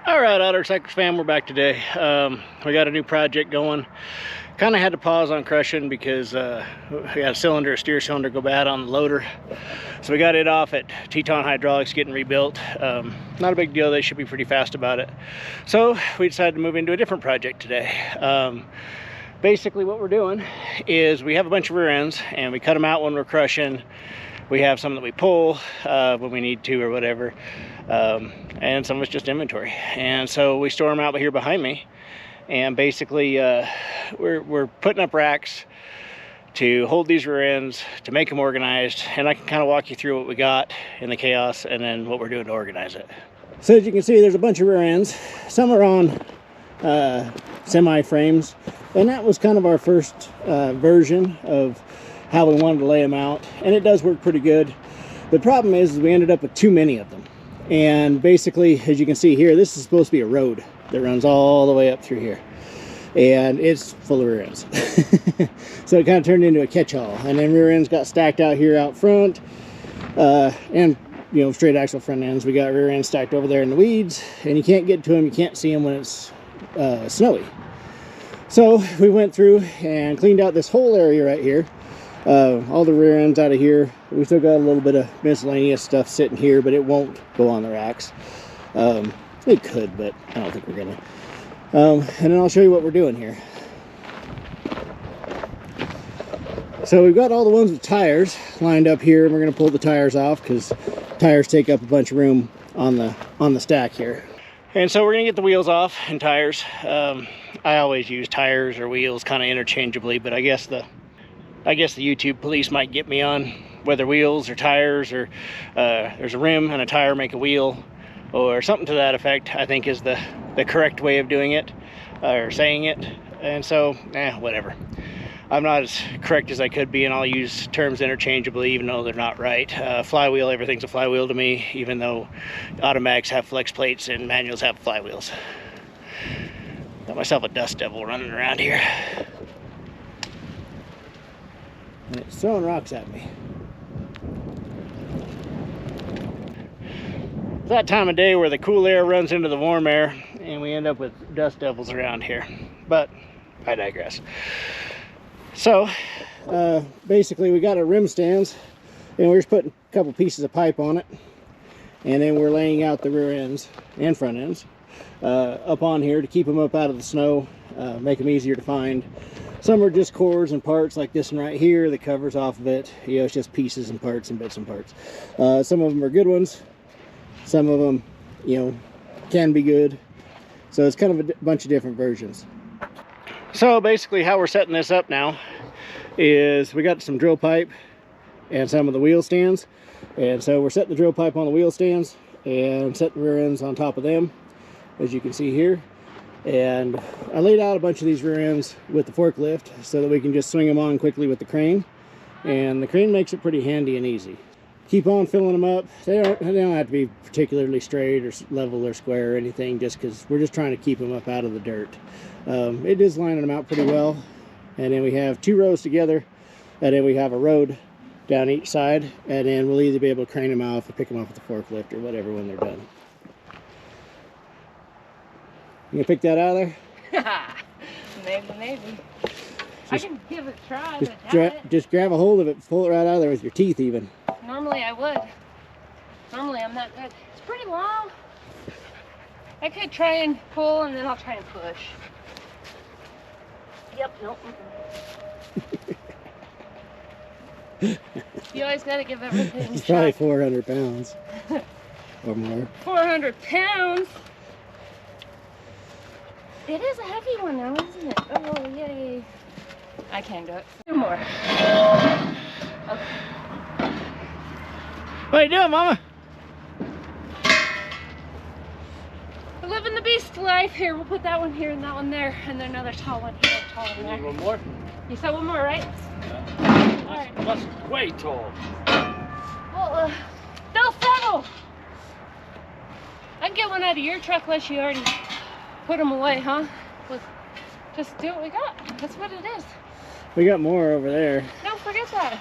All right, Outdoor-Cyclers fam, we're back today. We got a new project going. Kind of had to pause on crushing because we got a steer cylinder go bad on the loader. So we got it off at Teton Hydraulics getting rebuilt. Not a big deal, they should be pretty fast about it. So we decided to move into a different project today. Basically what we're doing is we have a bunch of rear ends and we cut them out when we're crushing. We have some that we pull when we need to or whatever, and some of it's just inventory. And so we store them out here behind me, and basically we're putting up racks to hold these rear ends, to make them organized, and I can kind of walk you through what we got in the chaos and then what we're doing to organize it. So as you can see, there's a bunch of rear ends. Some are on semi frames, and that was kind of our first version of how we wanted to lay them out, and it does work pretty good. The problem is we ended up with too many of them, and basically, as you can see here, this is supposed to be a road that runs all the way up through here, and it's full of rear ends. So it kind of turned into a catch-all, and then rear ends got stacked out here out front, and you know, straight axle front ends. We got rear ends stacked over there in the weeds, and you can't get to them, you can't see them when it's snowy. So we went through and cleaned out this whole area right here. All the rear ends out of here. We still got a little bit of miscellaneous stuff sitting here, but it won't go on the racks. It could, but I don't think we're gonna. And then I'll show you what we're doing here. So we've got all the ones with tires lined up here, and we're gonna pull the tires off because tires take up a bunch of room on the stack here. And so we're gonna get the wheels off and tires. I always use tires or wheels kind of interchangeably, but I guess the YouTube police might get me on whether wheels or tires, or there's a rim and a tire make a wheel, or something to that effect, I think is the correct way of doing it, or saying it. And so, whatever. I'm not as correct as I could be, and I'll use terms interchangeably even though they're not right. Flywheel, everything's a flywheel to me, even though automatics have flex plates and manuals have flywheels. Got myself a dust devil running around here. And it's throwing rocks at me. It's that time of day where the cool air runs into the warm air and we end up with dust devils around here. But I digress. So basically we got our rim stands, and we're just putting a couple pieces of pipe on it, and then we're laying out the rear ends and front ends up on here to keep them up out of the snow, make them easier to find. Some are just cores and parts like this one right here. The cover's off of it. You know, it's just pieces and parts and bits and parts. Some of them are good ones. Some of them, you know, can be good. So it's kind of a bunch of different versions. So basically how we're setting this up now is we got some drill pipe and some of the wheel stands. And so we're setting the drill pipe on the wheel stands and setting the rear ends on top of them, as you can see here. And I laid out a bunch of these rear ends with the forklift so that we can just swing them on quickly with the crane. And the crane makes it pretty handy and easy. Keep on filling them up. They don't have to be particularly straight or level or square or anything, just because we're just trying to keep them up out of the dirt. It is lining them out pretty well. And then we have two rows together, and then we have a road down each side, and then we'll either be able to crane them off or pick them up with the forklift or whatever when they're done. You gonna pick that out of there? Maybe. I can give it a try. Just grab a hold of it, pull it right out of there with your teeth even. Normally I would. Normally I'm not good. It's pretty long. I could try and pull, and then I'll try and push. Yep, nope. You always gotta give everything a shot. It's probably 400 pounds or more. 400 pounds? It is a heavy one now, isn't it? Oh, yay. I can't do it. Two more. Okay. What are you doing, Mama? We're living the beast life. Here, we'll put that one here and that one there, and then another tall one here, tall one there. One more? You said one more, right? Yeah. All right. That's way tall. Well, they'll settle. I can get one out of your truck unless you already put them away, huh? Well, just do what we got. That's what it is. We got more over there. Don't forget that.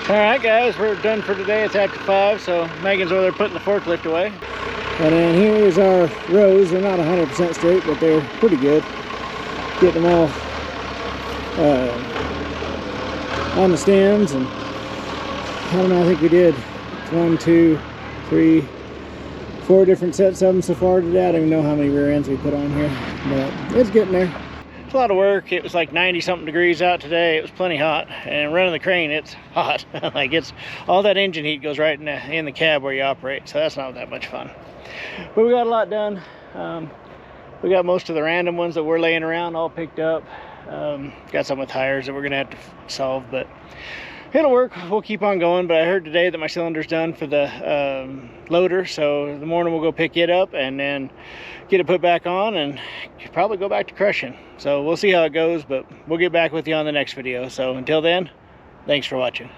All right, guys, we're done for today. It's after 5, so Megan's over there putting the forklift away. And then here's our rows. They're not 100% straight, but they're pretty good. Getting them all on the stands, and I don't know, I think we did 1, 2, 3, 4 different sets of them so far today. I don't even know how many rear ends we put on here, but it's getting there. It's a lot of work. It was like 90 something degrees out today. It was plenty hot, and running the crane, it's hot. Like, it's all that engine heat goes right in the cab where you operate, so that's not that much fun. But we got a lot done. We got most of the random ones that were laying around all picked up. Got some with tires that we're gonna have to solve, but it'll work. We'll keep on going. But I heard today that my cylinder's done for the loader, so in the morning we'll go pick it up and then get it put back on and probably go back to crushing. So we'll see how it goes, but we'll get back with you on the next video. So until then, thanks for watching.